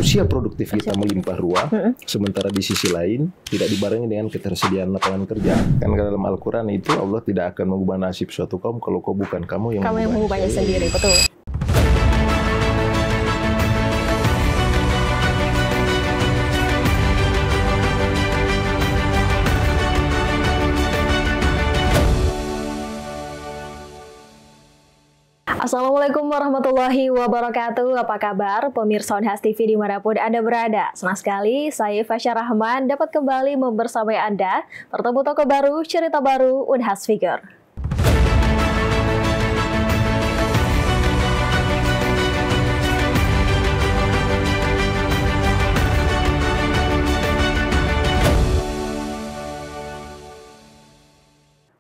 usia produktif kita melimpah ruah, sementara di sisi lain tidak dibarengi dengan ketersediaan lapangan kerja. Kan dalam Al-Quran itu Allah tidak akan mengubah nasib suatu kaum kalau kau bukan kamu yang mengubahnya sendiri. Betul. Assalamualaikum warahmatullahi wabarakatuh. Apa kabar pemirsa Unhas TV dimanapun Anda berada? Senang sekali saya Fasya Rahman dapat kembali membersamai Anda bertemu toko baru, cerita baru Unhas Figure.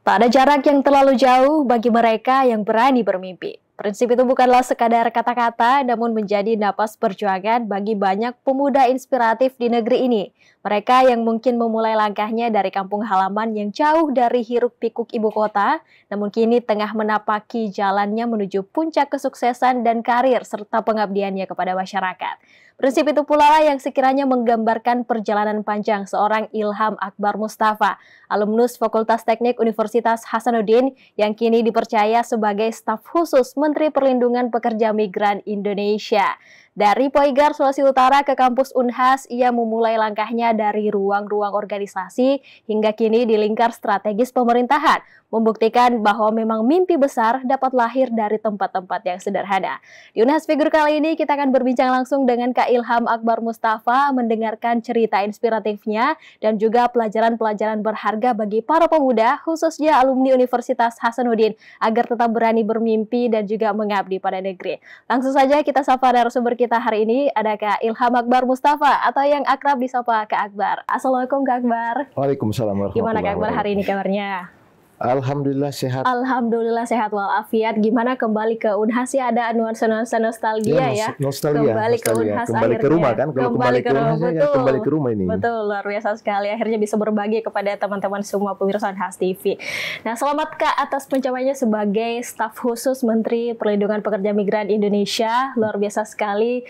Tak ada jarak yang terlalu jauh bagi mereka yang berani bermimpi. Prinsip itu bukanlah sekadar kata-kata, namun menjadi napas perjuangan bagi banyak pemuda inspiratif di negeri ini. Mereka yang mungkin memulai langkahnya dari kampung halaman yang jauh dari hiruk-pikuk ibu kota, namun kini tengah menapaki jalannya menuju puncak kesuksesan dan karir serta pengabdiannya kepada masyarakat. Prinsip itu pula lah yang sekiranya menggambarkan perjalanan panjang seorang Ilham Akbar Mustafa, alumnus Fakultas Teknik Universitas Hasanuddin yang kini dipercaya sebagai staf khusus Menteri Perlindungan Pekerja Migran Indonesia. Dari Poigar, Sulawesi Utara ke kampus Unhas, ia memulai langkahnya dari ruang-ruang organisasi hingga kini di lingkar strategis pemerintahan, membuktikan bahwa memang mimpi besar dapat lahir dari tempat-tempat yang sederhana. Di Unhas Figure kali ini kita akan berbincang langsung dengan Kak Ilham Akbar Mustafa, mendengarkan cerita inspiratifnya dan juga pelajaran-pelajaran berharga bagi para pemuda, khususnya alumni Universitas Hasanuddin, agar tetap berani bermimpi dan juga mengabdi pada negeri. Langsung saja kita sapa narasumber kita hari ini, ada Kak Ilham Akbar Mustafa atau yang akrab disapa Kak Akbar. Assalamualaikum Kak Akbar. Waalaikumsalam warahmatullahi wabarakatuh. Gimana Kak Akbar hari ini kabarnya? Alhamdulillah sehat. Alhamdulillah sehat walafiat. Gimana kembali ke Unhas ya, ada nuansa-nuansa nostalgia ya. Nostalgia. Kembali ke Unhas kembali akhirnya. Ke rumah kan? Kalau kembali ke Unhas ya kembali ke rumah ini. Betul, luar biasa sekali. Akhirnya bisa berbagi kepada teman-teman semua pemirsa Unhas TV. Nah, selamat Kak atas pencapaiannya sebagai staf khusus Menteri Perlindungan Pekerja Migran Indonesia. Luar biasa sekali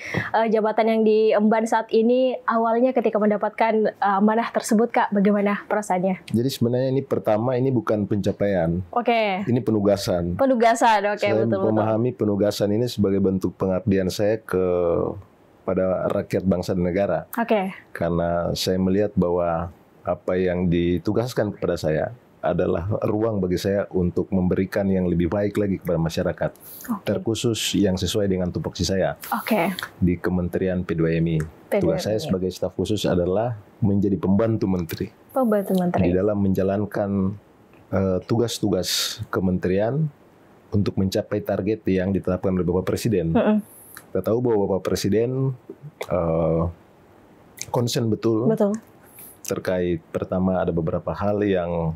jabatan yang diemban saat ini. Awalnya ketika mendapatkan amanah tersebut Kak, bagaimana perasaannya? Jadi sebenarnya ini pertama ini bukan pencapaian. Oke. Ini penugasan. Penugasan, oke, Saya betul. memahami penugasan ini sebagai bentuk pengabdian saya pada rakyat bangsa dan negara. Oke. Karena saya melihat bahwa apa yang ditugaskan kepada saya adalah ruang bagi saya untuk memberikan yang lebih baik lagi kepada masyarakat. Terkhusus yang sesuai dengan tupoksi saya. Di Kementerian P2MI. Tugas saya sebagai staf khusus adalah menjadi pembantu menteri. Pembantu menteri. Di dalam menjalankan tugas-tugas kementerian untuk mencapai target yang ditetapkan oleh Bapak Presiden. Kita tahu bahwa Bapak Presiden concern betul terkait pertama ada beberapa hal yang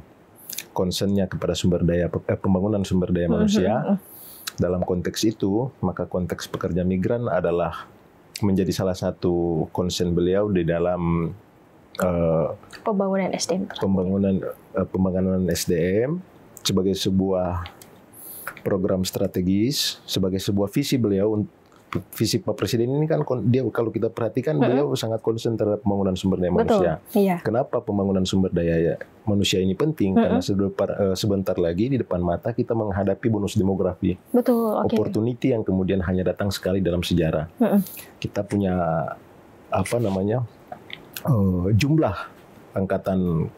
concernnya kepada pembangunan sumber daya manusia. Dalam konteks itu, maka konteks pekerja migran adalah menjadi salah satu concern beliau di dalam pembangunan SDM. Pembangunan SDM sebagai sebuah program strategis, sebagai sebuah visi beliau. Visi Pak Presiden ini kan dia kalau kita perhatikan beliau sangat concern terhadap pembangunan sumber daya manusia. Iya. Kenapa pembangunan sumber daya manusia ini penting? Karena sebentar lagi di depan mata kita menghadapi bonus demografi. Betul. Opportunity yang kemudian hanya datang sekali dalam sejarah. Kita punya jumlah angkatan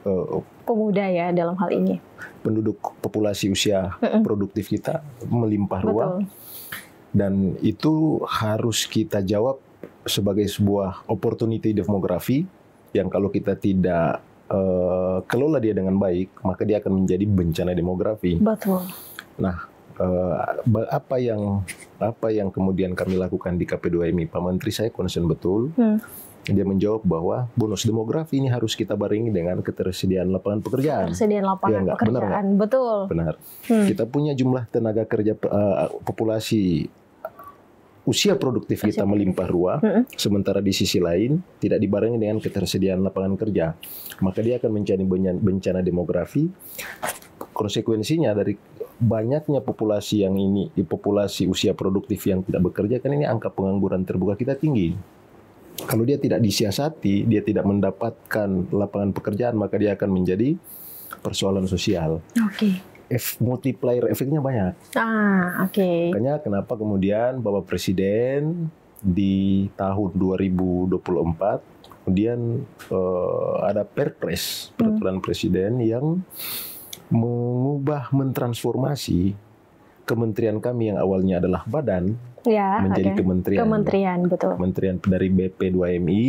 pemuda ya dalam hal ini. Penduduk populasi usia produktif kita melimpah ruah. Dan itu harus kita jawab sebagai sebuah opportunity demografi yang kalau kita tidak kelola dia dengan baik, maka dia akan menjadi bencana demografi. Betul. Nah, apa yang kemudian kami lakukan di KP2MI, Pak Menteri saya concern betul. Dia menjawab bahwa bonus demografi ini harus kita barengi dengan ketersediaan lapangan pekerjaan. Ketersediaan lapangan pekerjaan, betul. Benar. Kita punya jumlah tenaga kerja populasi usia produktif kita melimpah ruah, sementara di sisi lain tidak dibarengi dengan ketersediaan lapangan kerja, maka dia akan menjadi bencana demografi. Konsekuensinya dari banyaknya populasi yang ini, populasi usia produktif yang tidak bekerja, kan ini angka pengangguran terbuka kita tinggi. Kalau dia tidak disiasati, dia tidak mendapatkan lapangan pekerjaan, maka dia akan menjadi persoalan sosial. Oke. Multiplier efeknya banyak. Oke. Makanya kenapa kemudian Bapak Presiden di tahun 2024 kemudian ada Perpres, peraturan Presiden yang mentransformasi kementerian kami yang awalnya adalah badan menjadi kementerian, betul. Kementerian dari BP2MI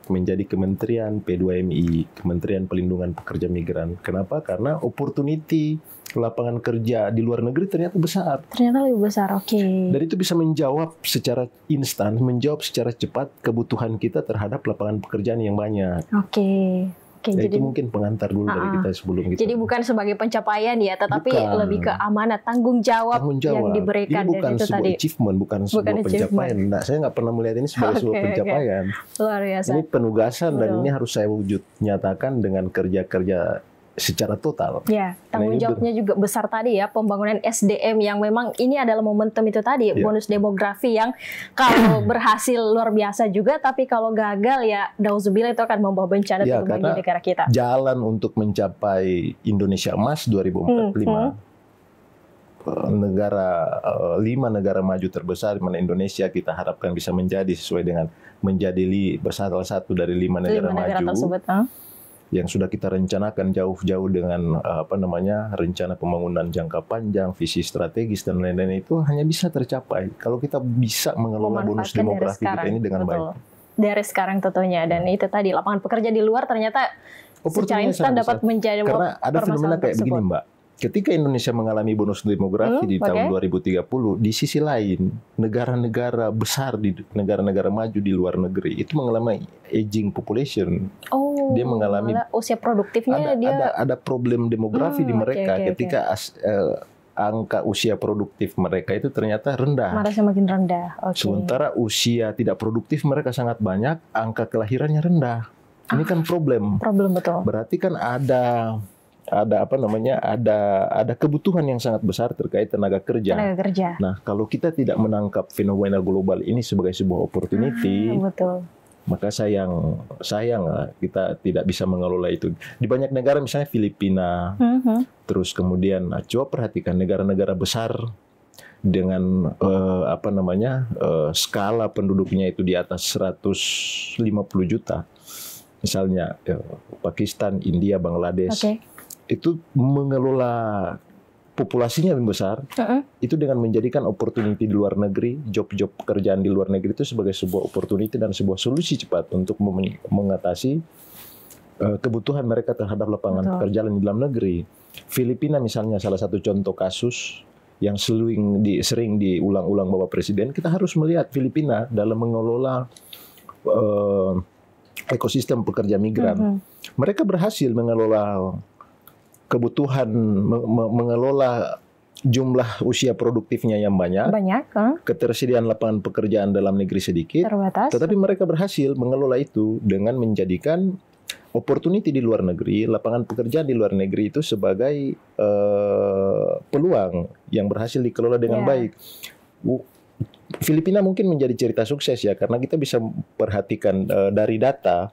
menjadi Kementerian P2MI, Kementerian Pelindungan Pekerja Migran. Kenapa? Karena opportunity lapangan kerja di luar negeri ternyata besar. Ternyata lebih besar, oke. Dan itu bisa menjawab secara instan, menjawab secara cepat kebutuhan kita terhadap lapangan pekerjaan yang banyak. Oke. Jadi itu mungkin pengantar dulu dari kita sebelum kita. Jadi bukan sebagai pencapaian ya, tetapi lebih ke amanat, tanggung jawab yang diberikan. Ini bukan sebuah achievement, bukan sebuah pencapaian. Nah, saya nggak pernah melihat ini sebagai sebuah pencapaian. Luar biasa. Ini penugasan dan ini harus saya wujud nyatakan dengan kerja-kerja secara total. Ya, tanggung jawabnya juga besar tadi ya, pembangunan SDM yang memang ini adalah momentum itu tadi, bonus demografi yang kalau berhasil luar biasa juga, tapi kalau gagal ya dauzubillah itu akan membawa bencana bagi negara kita. Jalan untuk mencapai Indonesia Emas 2045, lima negara maju terbesar di mana Indonesia kita harapkan bisa menjadi sesuai dengan menjadi salah satu dari lima negara maju tersebut, yang sudah kita rencanakan jauh-jauh dengan rencana pembangunan jangka panjang, visi strategis dan lain-lain, itu hanya bisa tercapai kalau kita bisa mengelola bonus demografi kita ini dengan baik. Dari sekarang tentunya, dan itu tadi lapangan pekerja di luar ternyata secara instan dapat menjadi karena ada fenomena kayak begini, Mbak. Ketika Indonesia mengalami bonus demografi di tahun 2030, di sisi lain negara-negara besar di negara-negara maju di luar negeri itu mengalami aging population. Dia mengalami usia produktifnya ada problem demografi di mereka ketika angka usia produktif mereka itu ternyata rendah. Semakin rendah. Sementara usia tidak produktif mereka sangat banyak, angka kelahirannya rendah. Ini kan problem. Problem, betul. Berarti kan ada kebutuhan yang sangat besar terkait tenaga kerja. Nah, kalau kita tidak menangkap fenomena global ini sebagai sebuah opportunity, maka sayang kita tidak bisa mengelola itu. Di banyak negara misalnya Filipina, terus kemudian coba perhatikan negara-negara besar dengan skala penduduknya itu di atas 150 juta. Misalnya Pakistan, India, Bangladesh. Itu mengelola populasinya yang besar, itu dengan menjadikan opportunity di luar negeri, job-job pekerjaan di luar negeri itu sebagai sebuah opportunity dan sebuah solusi cepat untuk mengatasi kebutuhan mereka terhadap lapangan pekerjaan di dalam negeri. Filipina misalnya salah satu contoh kasus yang sering diulang-ulang Bapak Presiden. Kita harus melihat Filipina dalam mengelola ekosistem pekerja migran. Mereka berhasil mengelola kebutuhan, mengelola jumlah usia produktifnya yang banyak, ketersediaan lapangan pekerjaan dalam negeri sedikit, terbatas. Tetapi mereka berhasil mengelola itu dengan menjadikan opportunity di luar negeri, lapangan pekerjaan di luar negeri itu sebagai peluang yang berhasil dikelola dengan baik. Filipina mungkin menjadi cerita sukses ya, karena kita bisa perhatikan dari data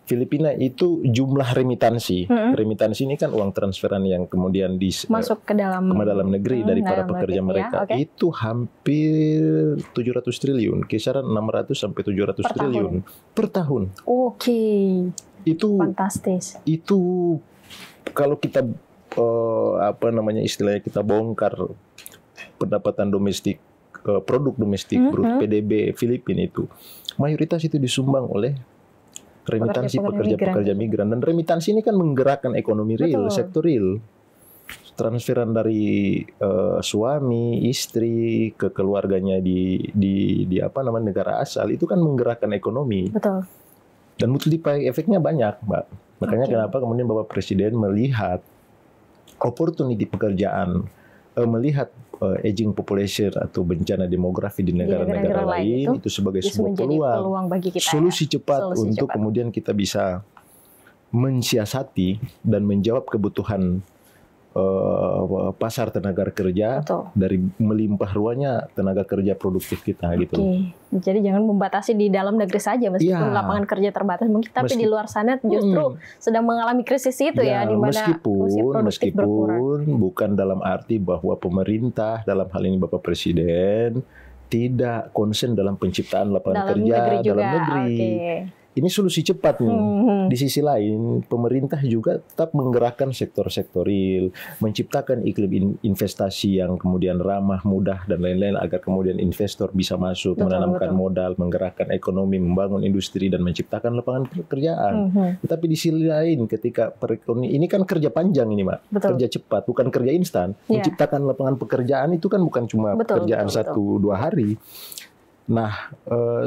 Filipina itu jumlah remitansi. Remitansi ini kan uang transferan yang kemudian masuk ke dalam negeri dari para pekerja mereka. Itu hampir 700 triliun, kisaran 600 sampai 700 triliun per tahun. Itu fantastis. Itu kalau kita istilahnya kita bongkar pendapatan domestik, produk domestik brut PDB Filipina itu mayoritas itu disumbang oleh remitansi pekerja-pekerja migran. Dan remitansi ini kan menggerakkan ekonomi real, sektor real. Transferan dari suami, istri ke keluarganya di negara asal itu kan menggerakkan ekonomi. Dan multiplier efeknya banyak, Mbak. Makanya kenapa kemudian Bapak Presiden melihat opportunity pekerjaan, melihat aging population atau bencana demografi di negara-negara lain itu sebagai sebuah peluang bagi kita, solusi cepat untuk kemudian kita bisa mensiasati dan menjawab kebutuhan pasar tenaga kerja, betul. dari melimpah ruahnya tenaga kerja produktif kita gitu. Jadi jangan membatasi di dalam negeri saja meskipun lapangan kerja terbatas mungkin, tapi di luar sana justru sedang mengalami krisis itu ya, di mana meskipun bukan dalam arti bahwa pemerintah dalam hal ini Bapak Presiden tidak konsen dalam penciptaan lapangan kerja dalam negeri. Ini solusi cepat nih. Di sisi lain, pemerintah juga tetap menggerakkan sektor-sektor real, menciptakan iklim investasi yang kemudian ramah, mudah, dan lain-lain agar kemudian investor bisa masuk, menanamkan modal, menggerakkan ekonomi, membangun industri, dan menciptakan lapangan pekerjaan. Tetapi di sisi lain, ketika perekonomian, ini kan kerja panjang ini, Mbak. Kerja cepat, bukan kerja instan. Menciptakan lapangan pekerjaan itu kan bukan cuma pekerjaan 1-2 hari. Nah,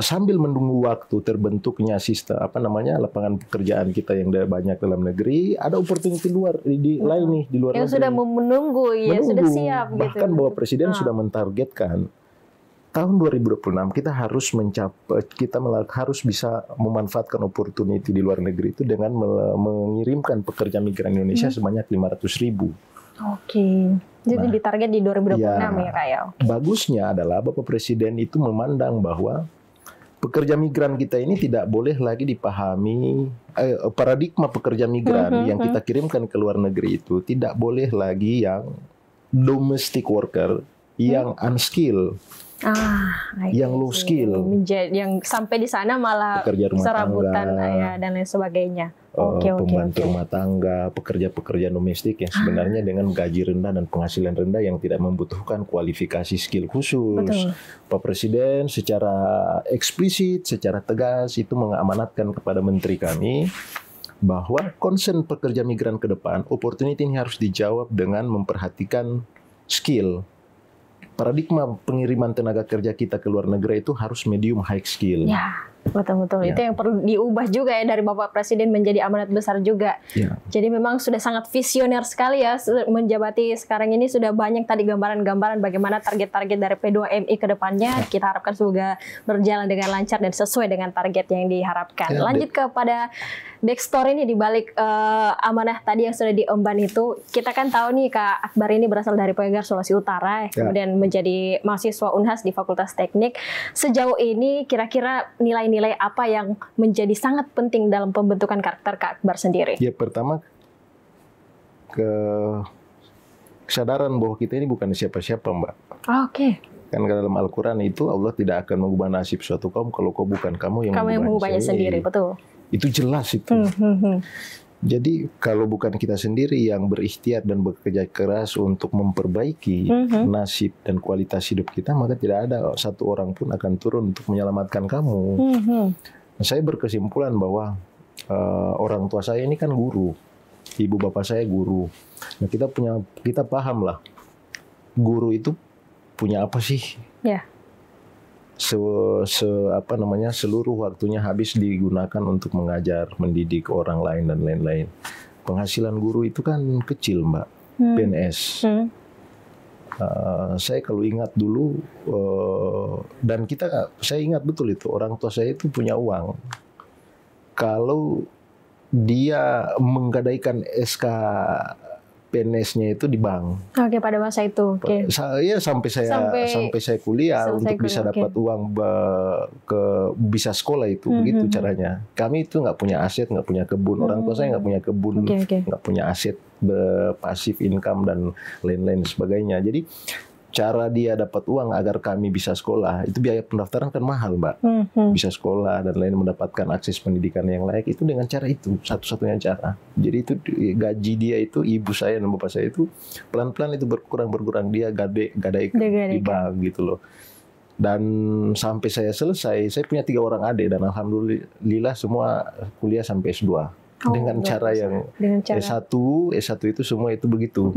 sambil menunggu waktu terbentuknya sistem lapangan pekerjaan kita yang banyak dalam negeri, ada opportunity luar lain nih di luar yang negeri. Sudah menunggu, sudah siap. Bahkan gitu. Bapak Presiden sudah mentargetkan tahun 2026 kita harus harus bisa memanfaatkan opportunity di luar negeri itu dengan mengirimkan pekerja migran Indonesia sebanyak 500.000. Jadi ditarget di 2026 ya Kak ya. Bagusnya adalah Bapak Presiden itu memandang bahwa pekerja migran kita ini tidak boleh lagi dipahami, paradigma pekerja migran yang kita kirimkan ke luar negeri itu tidak boleh lagi yang domestic worker, yang unskilled. Yang low skill, yang sampai di sana malah pekerja rumah serabutan tangga, dan lain sebagainya. Pembantu rumah tangga, pekerja-pekerja domestik yang sebenarnya dengan gaji rendah dan penghasilan rendah yang tidak membutuhkan kualifikasi skill khusus. Pak Presiden secara eksplisit, secara tegas itu mengamanatkan kepada menteri kami bahwa concern pekerja migran ke depan, opportunity ini harus dijawab dengan memperhatikan skill. Paradigma pengiriman tenaga kerja kita ke luar negeri itu harus medium high skill. Ya, betul-betul. Itu yang perlu diubah juga ya dari Bapak Presiden menjadi amanat besar juga. Jadi memang sudah sangat visioner sekali ya menjabati sekarang ini, sudah banyak tadi gambaran-gambaran bagaimana target-target dari P2MI ke depannya. Kita harapkan semoga berjalan dengan lancar dan sesuai dengan target yang diharapkan. Lanjut kepada backstory ini di balik amanah tadi yang sudah diemban itu. Kita kan tahu nih Kak Akbar ini berasal dari Pegar, Sulawesi Utara, kemudian menjadi mahasiswa Unhas di Fakultas Teknik. Sejauh ini kira-kira nilai-nilai apa yang menjadi sangat penting dalam pembentukan karakter Kak Akbar sendiri? Ya, pertama kesadaran bahwa kita ini bukan siapa-siapa, Mbak. Kan dalam Al-Quran itu Allah tidak akan mengubah nasib suatu kaum kalau kau bukan kamu yang mengubahnya sendiri. Betul. Itu jelas itu. Jadi kalau bukan kita sendiri yang berikhtiar dan bekerja keras untuk memperbaiki nasib dan kualitas hidup kita, maka tidak ada satu orang pun akan turun untuk menyelamatkan kamu. Saya berkesimpulan bahwa orang tua saya ini kan guru, ibu bapak saya guru. Nah, kita paham lah, guru itu punya apa sih? Seluruh waktunya habis digunakan untuk mengajar, mendidik orang lain dan lain-lain. Penghasilan guru itu kan kecil, Mbak. PNS. Saya kalau ingat dulu dan saya ingat betul itu orang tua saya itu punya uang. Kalau dia menggadaikan SK PNS-nya itu di bank. Pada masa itu. Saya sampai saya kuliah untuk bisa dapat uang bisa sekolah itu begitu caranya. Kami itu nggak punya aset, nggak punya kebun. Orang tua saya nggak punya kebun, nggak punya aset pasif income dan lain-lain sebagainya. Jadi cara dia dapat uang agar kami bisa sekolah, itu biaya pendaftaran kan mahal, Mbak. Bisa sekolah dan lain, mendapatkan akses pendidikan yang layak itu dengan cara itu, satu-satunya cara. Jadi itu gaji dia itu, ibu saya dan bapak saya itu pelan-pelan itu berkurang dia gadai di bank gitu loh. Dan sampai saya selesai, saya punya 3 orang adik dan alhamdulillah semua kuliah sampai S2. Dengan cara yang S1 itu semua itu begitu.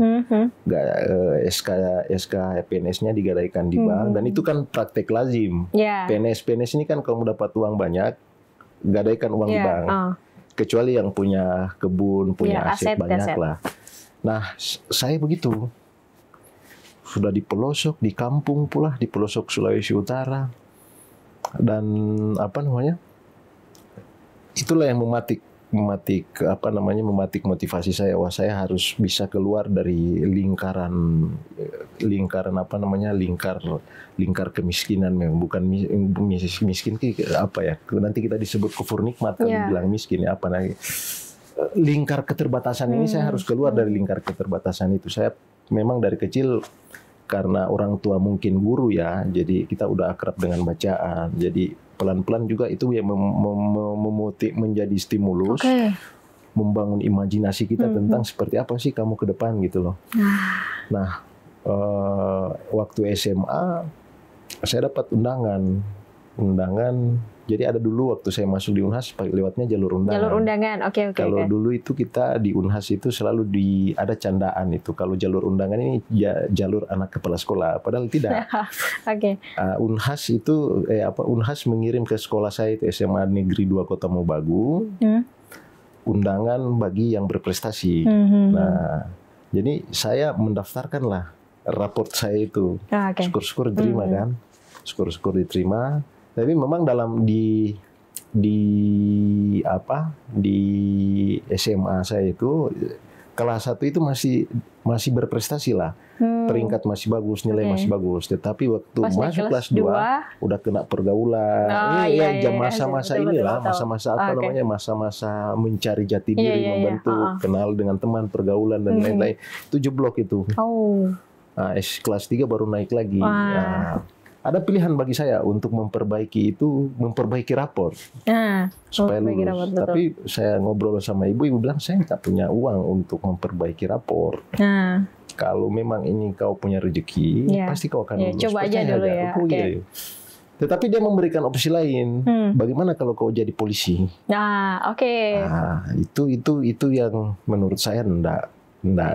SK PNS-nya digadaikan di bank dan itu kan praktek lazim. PNS ini kan kalau dapat uang banyak, gadaikan uang di bank. Kecuali yang punya kebun, punya aset banyak lah. Nah, saya begitu. Sudah di pelosok, di kampung pula, di pelosok Sulawesi Utara. Dan itulah yang mematik mematik motivasi saya. Wah, saya harus bisa keluar dari lingkar kemiskinan, memang bukan miskin apa ya, nanti kita disebut kufur nikmat kalau bilang miskin ya, apa lagi, lingkar keterbatasan ini. Saya harus keluar dari lingkar keterbatasan itu. Saya memang dari kecil, karena orang tua mungkin guru ya, jadi kita udah akrab dengan bacaan, jadi pelan-pelan juga itu yang menjadi stimulus, membangun imajinasi kita tentang seperti apa sih kamu ke depan gitu loh. Nah, waktu SMA saya dapat undangan. Jadi ada dulu waktu saya masuk di Unhas lewatnya jalur undangan. Jalur undangan, oke. Kalau dulu itu kita di Unhas itu selalu ada candaan itu. Kalau jalur undangan ini jalur anak kepala sekolah, padahal tidak. Unhas itu Unhas mengirim ke sekolah saya itu SMA Negeri 2 Kota Mobagu undangan bagi yang berprestasi. Nah, jadi saya mendaftarkanlah raport saya itu. Syukur-syukur diterima kan. Syukur-syukur diterima. Tapi memang di SMA saya itu kelas 1 itu masih berprestasi lah. Peringkat masih bagus, nilai masih bagus. Tetapi waktu masuk kelas 2 udah kena pergaulan. Masa-masa inilah, masa-masa masa-masa mencari jati diri, membentuk, kenal dengan teman, pergaulan dan lain-lain. Itu jeblok itu. Nah, kelas 3 baru naik lagi. Ada pilihan bagi saya untuk memperbaiki rapor supaya lulus. Tapi saya ngobrol sama ibu bilang saya nggak punya uang untuk memperbaiki rapor. Kalau memang ini kau punya rezeki, pasti kau akan lulus. Coba aja dulu ya. Tetapi dia memberikan opsi lain. Bagaimana kalau kau jadi polisi? Itu yang menurut saya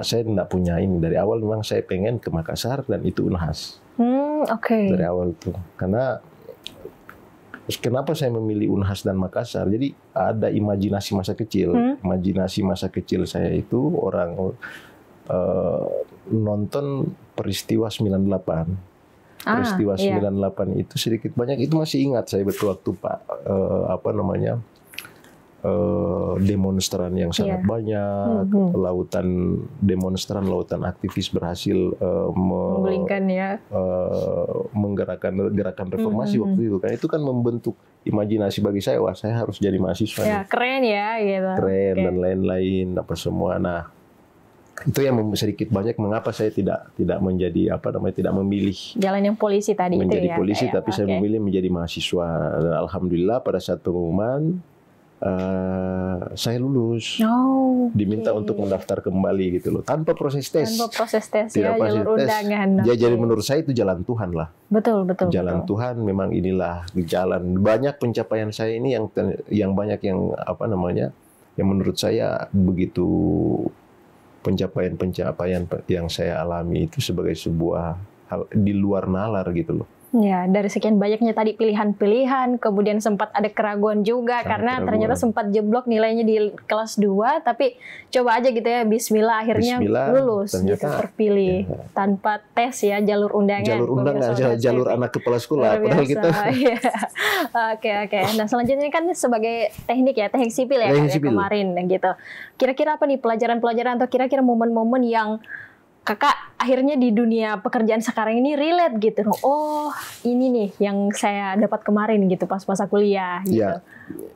saya enggak punya ini. Dari awal memang saya pengen ke Makassar dan itu Unhas. Dari awal itu. Karena kenapa saya memilih Unhas dan Makassar? Jadi ada imajinasi masa kecil. Imajinasi masa kecil saya itu orang nonton peristiwa 98. Peristiwa 98 itu sedikit banyak itu masih ingat saya betul waktu demonstran yang sangat banyak, lautan aktivis berhasil menggerakkan gerakan reformasi waktu itu kan. Itu kan membentuk imajinasi bagi saya, wah saya harus jadi mahasiswa. Keren ya gitu. Keren dan lain-lain apa semua. Nah, itu yang sedikit banyak mengapa saya tidak menjadi tidak memilih jalan yang polisi tadi menjadi itu ya. Polisi, tapi saya memilih menjadi mahasiswa. Dan alhamdulillah pada saat pengumuman saya lulus, diminta untuk mendaftar kembali gitu loh, tanpa proses tes. Tidak jalur undangan. Jadi menurut saya itu jalan Tuhan lah. Betul. Jalan Tuhan memang inilah jalan. Banyak pencapaian saya ini yang banyak yang yang menurut saya begitu pencapaian yang saya alami itu sebagai sebuah hal di luar nalar gitu loh. Ya, dari sekian banyaknya tadi pilihan-pilihan, kemudian sempat ada keraguan juga karena ternyata sempat jeblok nilainya di kelas 2, tapi coba aja gitu ya, bismillah akhirnya lulus gitu, terpilih tanpa tes ya, jalur undangan. Jalur anak kepala sekolah padahal kita. Oke. Nah, selanjutnya kan sebagai teknik sipil ya, kemarin gitu. Kira-kira apa nih pelajaran-pelajaran atau kira-kira momen-momen yang Kakak akhirnya di dunia pekerjaan sekarang ini relate gitu. Oh, ini nih yang saya dapat kemarin gitu pas masa kuliah gitu. Ya.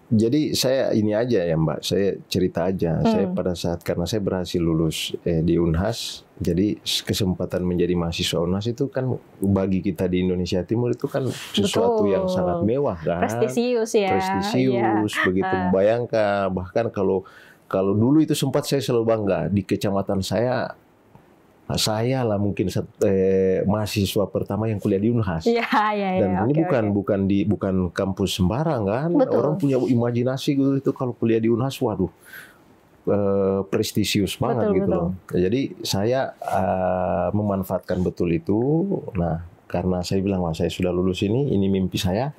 Jadi saya ini aja ya Mbak, saya cerita aja. Saya pada saat karena saya berhasil lulus di Unhas, jadi kesempatan menjadi mahasiswa Unhas itu kan bagi kita di Indonesia Timur itu kan sesuatu yang sangat mewah kan. Prestisius ya. Begitu membayangkan. Bahkan kalau dulu itu sempat saya selalu bangga di kecamatan saya lah mungkin mahasiswa pertama yang kuliah di Unhas. Dan ini bukan kampus sembarang kan. Betul. Orang punya imajinasi gitu kalau kuliah di Unhas, waduh, prestisius banget gitu loh. Jadi saya memanfaatkan betul itu. Nah, karena saya bilang, wah saya sudah lulus ini mimpi saya.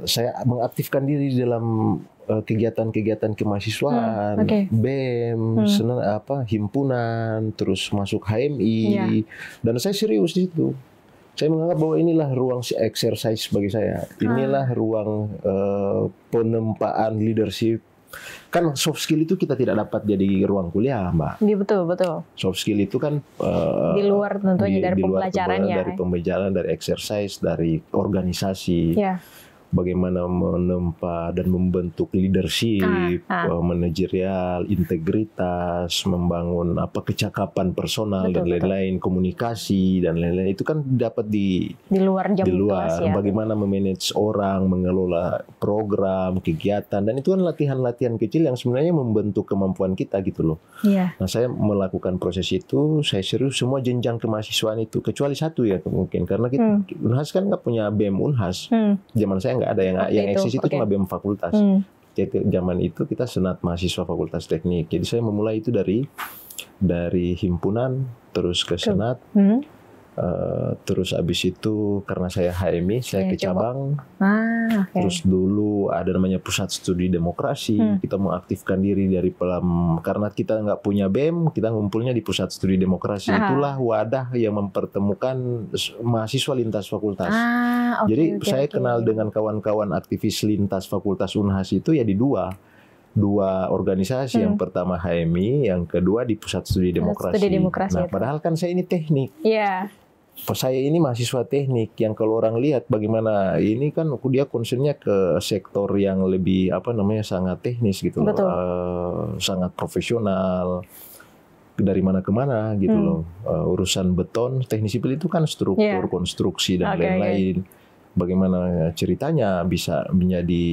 Saya mengaktifkan diri dalam kegiatan-kegiatan kemahasiswaan, BEM, himpunan, terus masuk HMI, dan saya serius di situ. Saya menganggap bahwa inilah ruang exercise bagi saya. Inilah ruang penempaan leadership. Kan soft skill itu kita tidak dapat jadi ruang kuliah, Mbak. Iya, betul. Soft skill itu kan di luar tentunya dari pembelajaran ya. Dari pembelajaran, dari exercise, dari organisasi. Ya. Bagaimana menempa dan membentuk leadership, manajerial, integritas, membangun kecakapan personal dan lain-lain, komunikasi dan lain-lain, itu kan dapat di luar jam kelas ya. Bagaimana memanage orang, mengelola program, kegiatan, dan itu kan latihan-latihan kecil yang sebenarnya membentuk kemampuan kita gitu loh. Yeah. Nah, saya melakukan proses itu, saya serius semua jenjang kemahasiswaan itu, kecuali satu ya mungkin karena kita Unhas kan nggak punya BEM Unhas. Zaman saya nggak ada yang eksis itu cuma BEM fakultas. Jadi zaman itu kita senat mahasiswa fakultas teknik. Jadi saya memulai itu dari himpunan terus ke senat. Terus abis itu karena saya HMI, saya ke cabang. Terus dulu ada namanya pusat studi demokrasi. Kita mengaktifkan diri dari karena kita nggak punya BEM, kita ngumpulnya di pusat studi demokrasi. Itulah wadah yang mempertemukan mahasiswa lintas fakultas. Jadi saya kenal dengan kawan-kawan aktivis lintas fakultas Unhas itu ya di dua organisasi. Yang pertama HMI, yang kedua di pusat studi demokrasi. Nah, padahal kan saya ini teknik. Iya. Saya ini mahasiswa teknik yang kalau orang lihat bagaimana ini kan dia concernnya ke sektor yang lebih sangat teknis gitu loh, sangat profesional, dari mana ke mana gitu loh. Urusan beton, teknik sipil itu kan struktur, konstruksi dan lain-lain. Bagaimana ceritanya bisa menjadi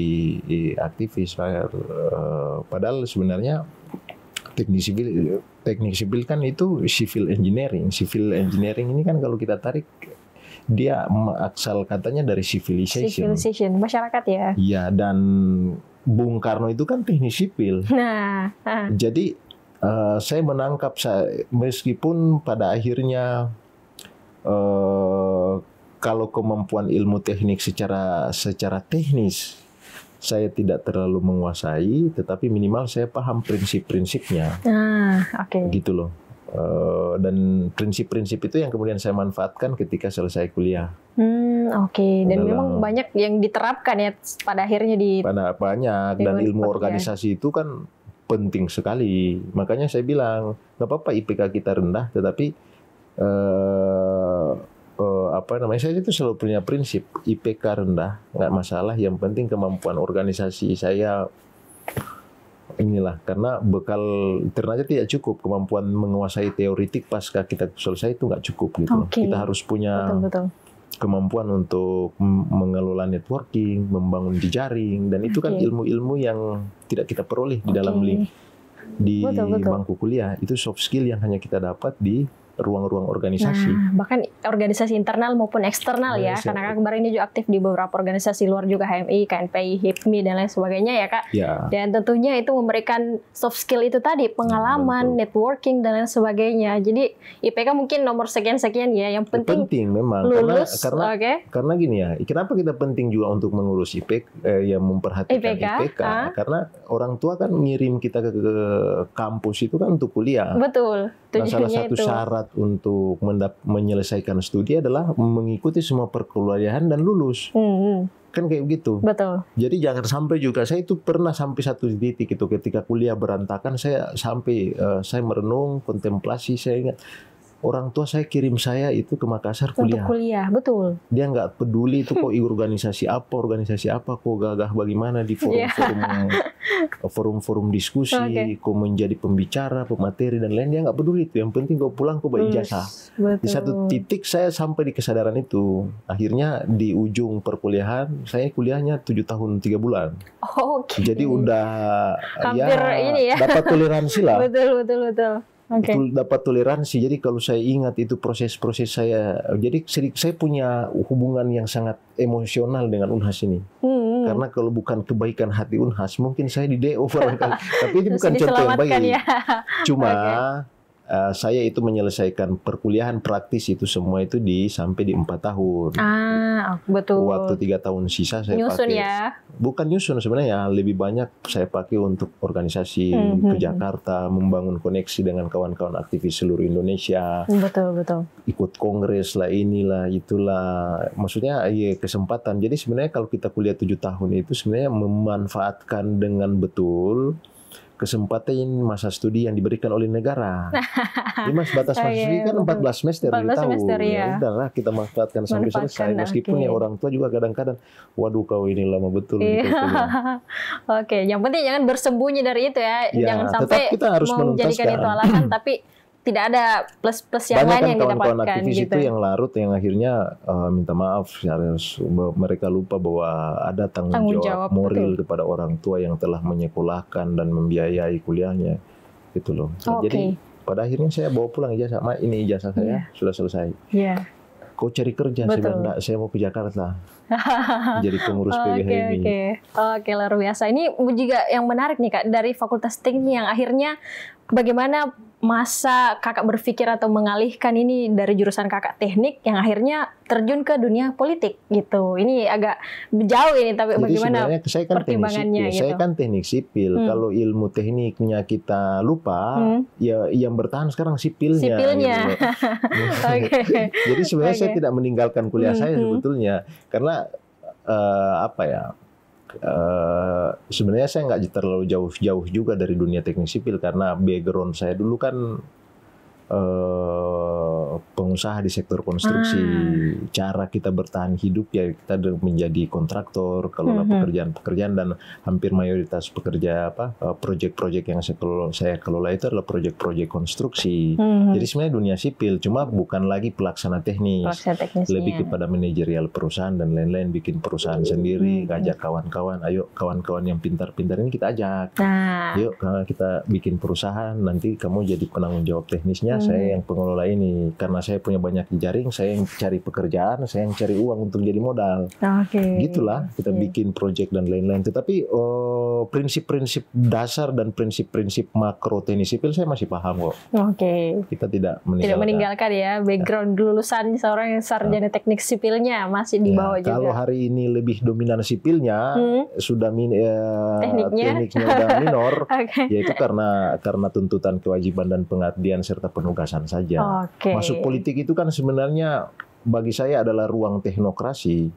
aktivis, padahal sebenarnya teknik sipil kan itu civil engineering. Civil engineering ini kan kalau kita tarik dia asal katanya dari civilization masyarakat ya. Iya, dan Bung Karno itu kan teknik sipil. Jadi saya menangkap meskipun pada akhirnya kalau kemampuan ilmu teknik secara teknis saya tidak terlalu menguasai, tetapi minimal saya paham prinsip-prinsipnya. Gitu loh. Dan prinsip-prinsip itu yang kemudian saya manfaatkan ketika selesai kuliah. Dan memang banyak yang diterapkan ya pada akhirnya banyak, dan ilmu organisasi itu kan penting sekali. Makanya saya bilang, nggak apa-apa IPK kita rendah, tetapi saya itu selalu punya prinsip IPK rendah nggak masalah, yang penting kemampuan organisasi saya inilah, karena bekal internalnya tidak cukup, kemampuan menguasai teoritik pasca kita selesai itu nggak cukup gitu. Kita harus punya kemampuan untuk mengelola networking, membangun jejaring, dan itu kan ilmu-ilmu yang tidak kita peroleh di dalam di bangku kuliah. Itu soft skill yang hanya kita dapat di ruang-ruang organisasi. Bahkan organisasi internal maupun eksternal ya. Karena Kak kemarin ini juga aktif di beberapa organisasi luar juga, HMI, KNPI, HIPMI, dan lain sebagainya ya Kak. Dan tentunya itu memberikan soft skill itu tadi, pengalaman, networking, dan lain sebagainya. Jadi IPK mungkin nomor sekian-sekian ya. Yang penting memang. Lulus. Karena gini ya, kenapa kita penting juga untuk mengurus yang memperhatikan IPK? Karena orang tua kan ngirim kita ke kampus itu kan untuk kuliah. Betul. Nah, salah satu syarat untuk menyelesaikan studi adalah mengikuti semua perkuliahan dan lulus. Kan kayak begitu. Betul. Jadi jangan sampai juga, saya itu pernah sampai satu titik itu ketika kuliah berantakan, saya merenung, kontemplasi, saya ingat orang tua saya kirim saya itu ke Makassar kuliah. Untuk kuliah, betul. Dia nggak peduli itu kok organisasi apa, kok gagah bagaimana di forum-forum diskusi, kok menjadi pembicara, pemateri dan lain, dia nggak peduli itu. Yang penting kok pulang kok berijazah. Di satu titik saya sampai di kesadaran itu. Akhirnya di ujung perkuliahan saya kuliahnya 7 tahun 3 bulan. Jadi udah hampir ini ya. Dapat toleransi lah. Betul. Dapat toleransi. Jadi kalau saya ingat itu proses-proses saya, jadi saya punya hubungan yang sangat emosional dengan Unhas ini. Karena kalau bukan kebaikan hati Unhas, mungkin saya di DO barangkali. Tapi ini bukan contoh yang baik. Cuma saya itu menyelesaikan perkuliahan praktis itu semua itu sampai di 4 tahun. Betul. Waktu 3 tahun sisa saya nyusun pakai. Ya. Bukan nyusun sebenarnya, lebih banyak saya pakai untuk organisasi ke Jakarta, membangun koneksi dengan kawan-kawan aktivis seluruh Indonesia. Betul. Ikut kongres lah, inilah, itulah. Maksudnya kesempatan. Jadi sebenarnya kalau kita kuliah 7 tahun itu sebenarnya memanfaatkan dengan betul kesempatan masa studi yang diberikan oleh negara. Ini batas masa studi kan 14 semester di tahun. Ya udahlah kita manfaatkan sampai selesai. Meskipun ya orang tua juga kadang-kadang, waduh kau ini lama betul. Oke, yang penting jangan bersembunyi dari itu ya. Jangan sampai kita harus mau menjadikan itu alasan tapi tidak ada plus-plus yang lain yang didapatkan. Banyak kawan-kawan aktivis itu yang larut, yang akhirnya minta maaf, mereka lupa bahwa ada tanggung jawab moral kepada orang tua yang telah menyekolahkan dan membiayai kuliahnya, gitu loh. Jadi pada akhirnya saya bawa pulang ijazah, ini ijazah saya sudah selesai. Kau cari kerja, saya bilang enggak, saya mau ke Jakarta. Jadi pengurus PBH ini. Oke, luar biasa. Ini juga yang menarik nih Kak, dari Fakultas Teknik yang akhirnya bagaimana masa kakak berpikir atau mengalihkan ini dari jurusan kakak teknik yang akhirnya terjun ke dunia politik gitu. Ini agak jauh ini, tapi jadi bagaimana saya kan pertimbangannya gitu. Saya kan teknik sipil. Kalau ilmu tekniknya kita lupa, ya yang bertahan sekarang sipilnya. Gitu. Jadi sebenarnya saya tidak meninggalkan kuliah saya sebetulnya, karena sebenarnya saya nggak terlalu jauh juga dari dunia teknik sipil, karena background saya dulu kan pengusaha di sektor konstruksi. Cara kita bertahan hidup ya kita menjadi kontraktor, kelola pekerjaan-pekerjaan, dan hampir mayoritas pekerja proyek-proyek yang saya kelola itu adalah proyek-proyek konstruksi. Jadi sebenarnya dunia sipil, cuma bukan lagi pelaksana teknis, lebih kepada manajerial perusahaan dan lain-lain, bikin perusahaan sendiri, ngajak kawan-kawan, ayo kawan-kawan yang pintar-pintar ini kita ajak, yuk kita bikin perusahaan, nanti kamu jadi penanggung jawab teknisnya, saya yang pengelola ini. Karena saya punya banyak jaring, saya yang cari pekerjaan, saya yang cari uang untuk jadi modal. Gitulah kita bikin proyek dan lain-lain. Tetapi prinsip-prinsip dasar dan prinsip-prinsip makro teknik sipil saya masih paham kok. Kita tidak meninggalkan ya background lulusan seorang yang sarjana teknik sipilnya masih dibawa juga. Kalau hari ini lebih dominan sipilnya, sudah tekniknya udah minor, yaitu karena tuntutan kewajiban dan pengabdian serta penugasan saja. Masuk politik itu kan sebenarnya bagi saya adalah ruang teknokrasi.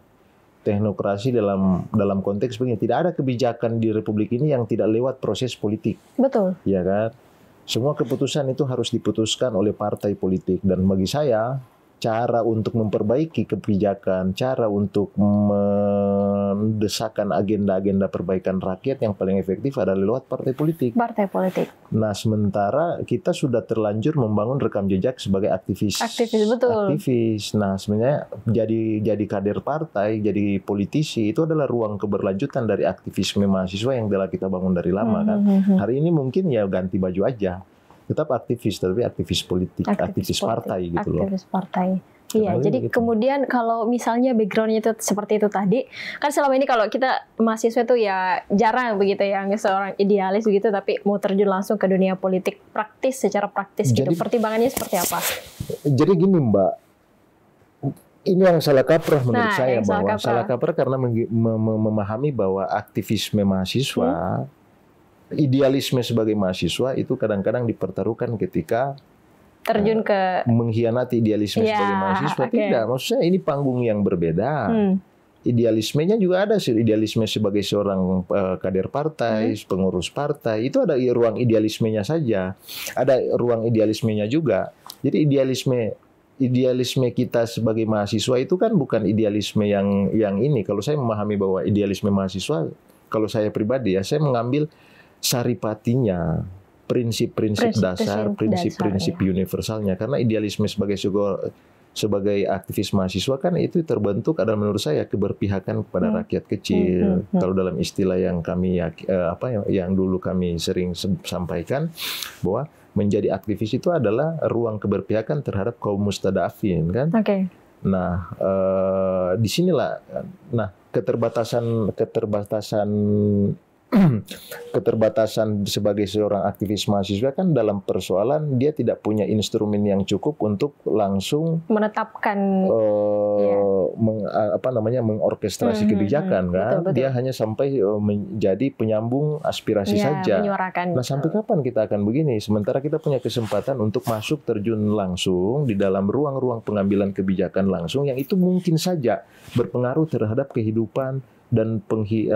Teknokrasi dalam konteks begini, tidak ada kebijakan di Republik ini yang tidak lewat proses politik. Betul. Ya kan? Semua keputusan itu harus diputuskan oleh partai politik, dan bagi saya cara untuk memperbaiki kebijakan, cara untuk mendesakkan agenda-agenda perbaikan rakyat yang paling efektif adalah lewat partai politik. Partai politik. Nah, sementara kita sudah terlanjur membangun rekam jejak sebagai aktivis. Betul. Aktivis. Nah, sebenarnya jadi kader partai, jadi politisi itu adalah ruang keberlanjutan dari aktivisme mahasiswa yang telah kita bangun dari lama kan. Hari ini mungkin ya ganti baju aja. Tetap aktivis, tapi aktivis politik, aktivis partai gitu loh. Aktivis partai. Iya, jadi gitu. Kemudian kalau misalnya backgroundnya itu seperti itu tadi, kan selama ini kalau kita mahasiswa tuh ya jarang begitu ya, seorang idealis begitu, tapi mau terjun langsung ke dunia politik praktis, secara praktis gitu. Pertimbangannya seperti apa? Jadi gini Mbak, ini yang salah kaprah menurut saya, bahwa salah kaprah karena memahami bahwa aktivisme mahasiswa, idealisme sebagai mahasiswa itu kadang-kadang dipertaruhkan ketika terjun ke mengkhianati idealisme sebagai mahasiswa. Tidak, maksud saya ini panggung yang berbeda. Idealismenya juga ada, idealisme sebagai seorang kader partai, pengurus partai, itu ada ruang idealismenya saja. Ada ruang idealismenya juga. Jadi idealisme kita sebagai mahasiswa itu kan bukan idealisme yang ini. Kalau saya memahami bahwa idealisme mahasiswa, kalau saya pribadi ya, saya mengambil saripatinya, prinsip-prinsip dasar, prinsip-prinsip universalnya. Karena idealisme sebagai aktivis mahasiswa kan itu terbentuk adalah menurut saya keberpihakan kepada rakyat kecil. Kalau dalam istilah yang kami yang dulu kami sering sampaikan, bahwa menjadi aktivis itu adalah ruang keberpihakan terhadap kaum mustadafin kan. Nah, disinilah keterbatasan keterbatasan sebagai seorang aktivis mahasiswa kan dalam persoalan dia tidak punya instrumen yang cukup untuk langsung menetapkan mengorkestrasi kebijakan kan. Betul. Dia hanya sampai menjadi penyambung aspirasi saja. Menyuarakan. Nah, sampai kapan kita akan begini? Sementara kita punya kesempatan untuk masuk terjun langsung di dalam ruang-ruang pengambilan kebijakan langsung yang itu mungkin saja berpengaruh terhadap kehidupan dan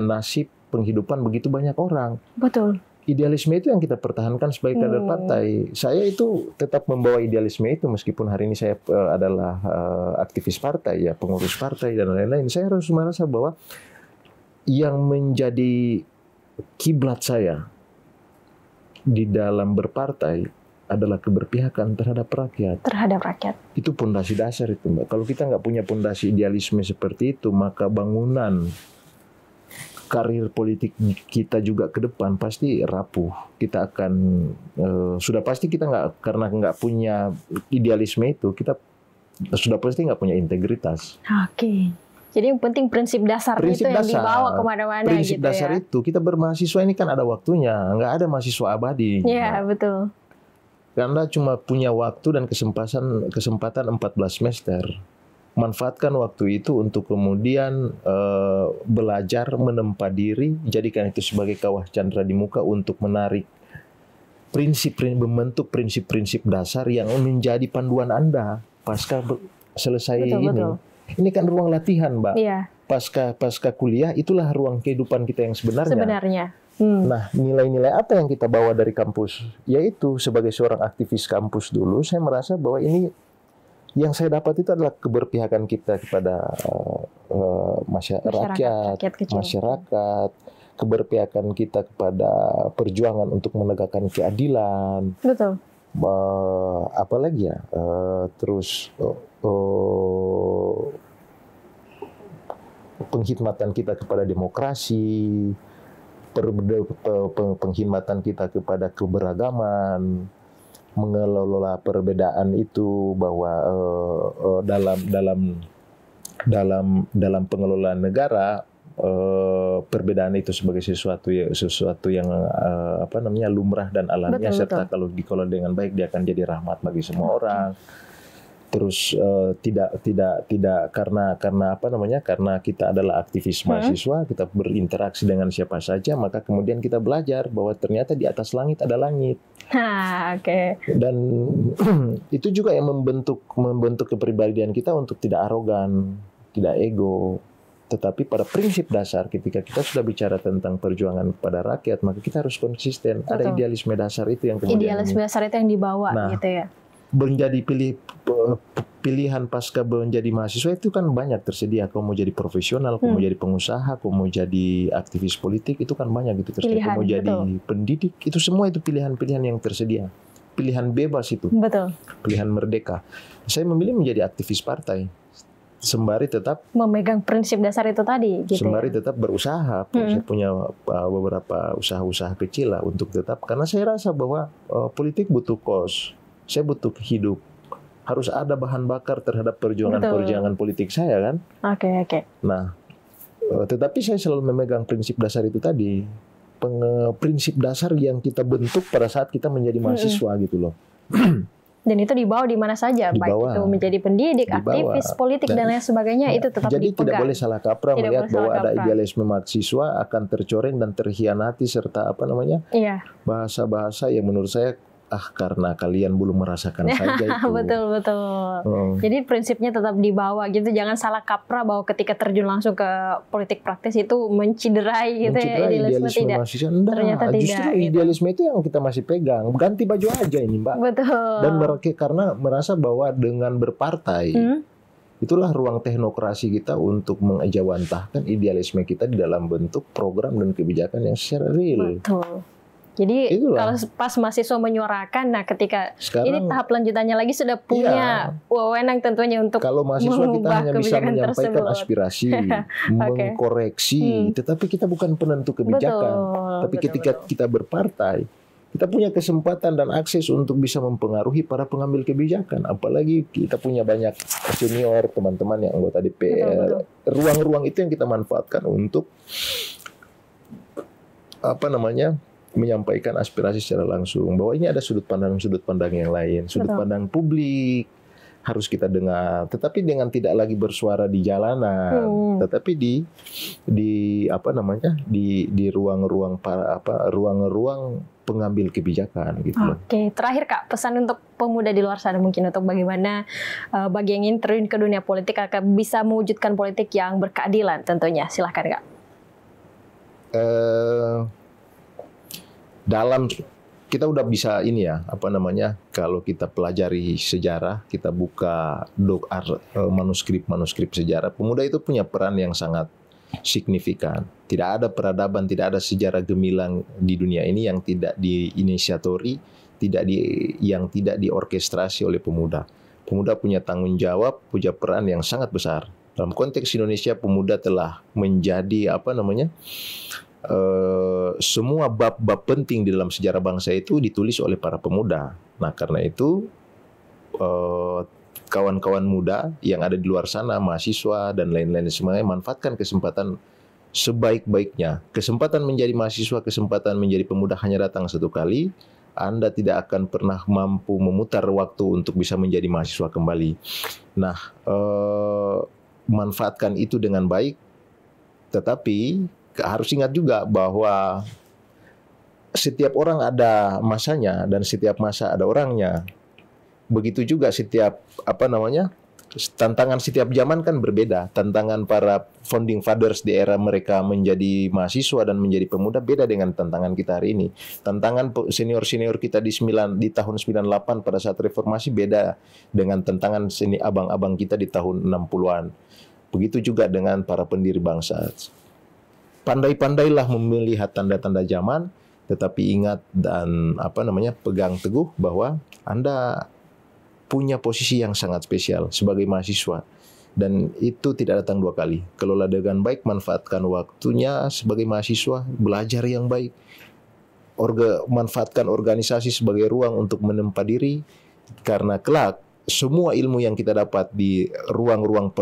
nasib penghidupan begitu banyak orang. Betul. Idealisme itu yang kita pertahankan sebagai kader partai. Saya itu tetap membawa idealisme itu meskipun hari ini saya adalah aktivis partai, ya pengurus partai dan lain-lain. Saya harus merasa bahwa yang menjadi kiblat saya di dalam berpartai adalah keberpihakan terhadap rakyat. Terhadap rakyat. Itu pondasi dasar itu, Mbak. Kalau kita nggak punya pondasi idealisme seperti itu, maka bangunan karir politik kita juga ke depan pasti rapuh. Kita akan sudah pasti kita karena nggak punya idealisme itu, kita sudah pasti nggak punya integritas. Oke. Jadi yang penting prinsip dasar itu yang dibawa kemana-mana gitu ya. Prinsip dasar itu, kita bermahasiswa ini kan ada waktunya, nggak ada mahasiswa abadi. Iya, betul. Karena cuma punya waktu dan kesempatan 14 semester. Manfaatkan waktu itu untuk kemudian belajar menempa diri, jadikan itu sebagai kawah candra di muka untuk menarik membentuk prinsip-prinsip dasar yang menjadi panduan Anda pasca selesai ini. Betul. Ini kan ruang latihan, Mbak. Iya. Pasca kuliah itulah ruang kehidupan kita yang sebenarnya. Nah, nilai-nilai apa yang kita bawa dari kampus? Yaitu sebagai seorang aktivis kampus dulu, saya merasa bahwa ini yang saya dapat itu adalah keberpihakan kita kepada masyarakat, keberpihakan kita kepada perjuangan untuk menegakkan keadilan. Betul. Apalagi ya, terus penghormatan kita kepada demokrasi, penghormatan kita kepada keberagaman, mengelola perbedaan itu, bahwa dalam pengelolaan negara perbedaan itu sebagai sesuatu yang lumrah dan alamiah, serta kalau dikelola dengan baik dia akan jadi rahmat bagi semua orang. Terus tidak karena kita adalah aktivis mahasiswa, kita berinteraksi dengan siapa saja, maka kemudian kita belajar bahwa ternyata di atas langit ada langit. Dan itu juga yang membentuk kepribadian kita untuk tidak arogan, tidak ego, tetapi pada prinsip dasar ketika kita sudah bicara tentang perjuangan kepada rakyat, maka kita harus konsisten. Betul. Ada idealisme dasar itu yang kemudian dasar itu yang dibawa, gitu ya. Menjadi pilihan pasca menjadi mahasiswa itu kan banyak tersedia. Kau mau jadi profesional, kau mau jadi pengusaha, kau mau jadi aktivis politik, itu kan banyak gitu tersedia. Kau mau jadi pendidik, itu semua itu pilihan-pilihan yang tersedia. Pilihan bebas itu. Betul. Pilihan merdeka. Saya memilih menjadi aktivis partai. Sembari tetap memegang prinsip dasar itu tadi. Gitu sembari tetap berusaha. Saya punya beberapa usaha-usaha kecil lah untuk tetap. Karena saya rasa bahwa politik butuh kos. Saya butuh hidup. Harus ada bahan bakar terhadap perjuangan politik saya kan. Oke. Nah, tetapi saya selalu memegang prinsip dasar itu tadi. Prinsip dasar yang kita bentuk pada saat kita menjadi mahasiswa gitu loh. Dan itu dibawa di mana saja, baik itu menjadi pendidik, aktivis politik dan lain sebagainya, itu tetap jadi dipegang. Tidak boleh salah kaprah melihat bahwa ada idealisme mahasiswa akan tercoreng dan terhianati serta bahasa-bahasa yang menurut saya karena kalian belum merasakan saja itu. Betul. Jadi prinsipnya tetap dibawa gitu, jangan salah kaprah bahwa ketika terjun langsung ke politik praktis itu menciderai gitu ya, idealisme tidak. Ternyata tidak. Justru idealisme itu yang kita masih pegang. Ganti baju aja ini, Mbak. Betul. Dan karena merasa bahwa dengan berpartai itulah ruang teknokrasi kita untuk mengejawantahkan idealisme kita di dalam bentuk program dan kebijakan yang secara real. Betul. Jadi kalau pas mahasiswa menyuarakan, nah ketika sekarang, ini tahap lanjutannya lagi sudah punya wewenang tentunya untuk kalau mahasiswa kita hanya bisa menyampaikan aspirasi, mengkoreksi, tetapi kita bukan penentu kebijakan. Tapi ketika kita berpartai, kita punya kesempatan dan akses untuk bisa mempengaruhi para pengambil kebijakan. Apalagi kita punya banyak senior, teman-teman yang anggota DPR. Ruang-ruang itu yang kita manfaatkan untuk menyampaikan aspirasi secara langsung bahwa ini ada sudut pandang yang lain, sudut pandang publik harus kita dengar, tetapi dengan tidak lagi bersuara di jalanan, tetapi di ruang-ruang ruang-ruang pengambil kebijakan gitu. Oke, terakhir Kak, pesan untuk pemuda di luar sana mungkin untuk bagaimana bagi yang ingin terjun ke dunia politik akan bisa mewujudkan politik yang berkeadilan tentunya. Silahkan Kak. Dalam kita udah bisa kalau kita pelajari sejarah, kita buka manuskrip sejarah, pemuda itu punya peran yang sangat signifikan. Tidak ada peradaban, tidak ada sejarah gemilang di dunia ini yang tidak diinisiatori, yang tidak diorkestrasi oleh pemuda. Pemuda punya tanggung jawab, punya peran yang sangat besar. Dalam konteks Indonesia, pemuda telah menjadi semua bab-bab penting di dalam sejarah bangsa itu ditulis oleh para pemuda. Nah, karena itu kawan-kawan muda yang ada di luar sana, mahasiswa dan lain-lain semuanya, manfaatkan kesempatan sebaik-baiknya. Kesempatan menjadi mahasiswa, kesempatan menjadi pemuda hanya datang satu kali. Anda tidak akan pernah mampu memutar waktu untuk bisa menjadi mahasiswa kembali. Nah, manfaatkan itu dengan baik, tetapi harus ingat juga bahwa setiap orang ada masanya dan setiap masa ada orangnya. Begitu juga setiap tantangan setiap zaman kan berbeda. Tantangan para founding fathers di era mereka menjadi mahasiswa dan menjadi pemuda beda dengan tantangan kita hari ini. Tantangan senior-senior kita di tahun 98 pada saat reformasi beda dengan tantangan abang-abang kita di tahun 60-an. Begitu juga dengan para pendiri bangsa. Pandai-pandailah melihat tanda-tanda zaman, tetapi ingat dan pegang teguh bahwa Anda punya posisi yang sangat spesial sebagai mahasiswa, dan itu tidak datang dua kali. Kelola dengan baik, manfaatkan waktunya sebagai mahasiswa, belajar yang baik, manfaatkan organisasi sebagai ruang untuk menempa diri, karena kelak semua ilmu yang kita dapat di ruang-ruang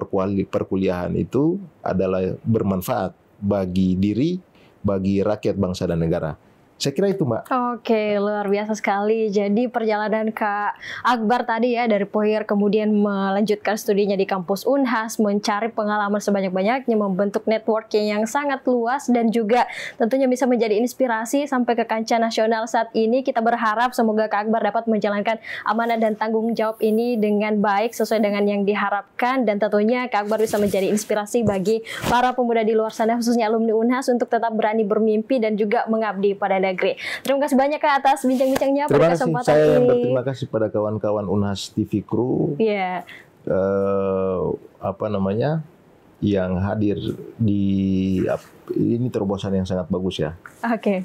perkuliahan itu adalah bermanfaat bagi diri, bagi rakyat, bangsa, dan negara. Saya kira itu, Mbak. Oke, luar biasa sekali. Jadi perjalanan Kak Akbar tadi ya, dari Puhir kemudian melanjutkan studinya di kampus Unhas, mencari pengalaman sebanyak-banyaknya, membentuk networking yang sangat luas, dan juga tentunya bisa menjadi inspirasi sampai ke kancah nasional saat ini. Kita berharap semoga Kak Akbar dapat menjalankan amanah dan tanggung jawab ini dengan baik, sesuai dengan yang diharapkan, dan tentunya Kak Akbar bisa menjadi inspirasi bagi para pemuda di luar sana, khususnya alumni Unhas, untuk tetap berani bermimpi dan juga mengabdi pada negeri. Terima kasih banyak Kak atas bincang-bincangnya pada kesempatan ini. Saya berterima kasih pada kawan-kawan Unhas TV Crew. Yeah. Yang hadir di ini terobosan yang sangat bagus ya. Oke.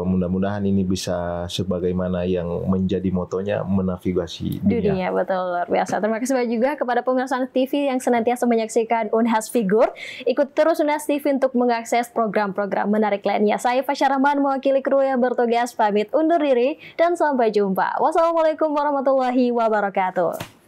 Mudah-mudahan ini bisa sebagaimana yang menjadi motonya, menavigasi dunia. Betul, luar biasa. Terima kasih banyak juga kepada pemirsa TV yang senantiasa menyaksikan Unhas Figur. Ikut terus Unhas TV untuk mengakses program-program menarik lainnya. Saya Fasya Rahman mewakili kru yang bertugas pamit undur diri dan sampai jumpa. Wassalamualaikum warahmatullahi wabarakatuh.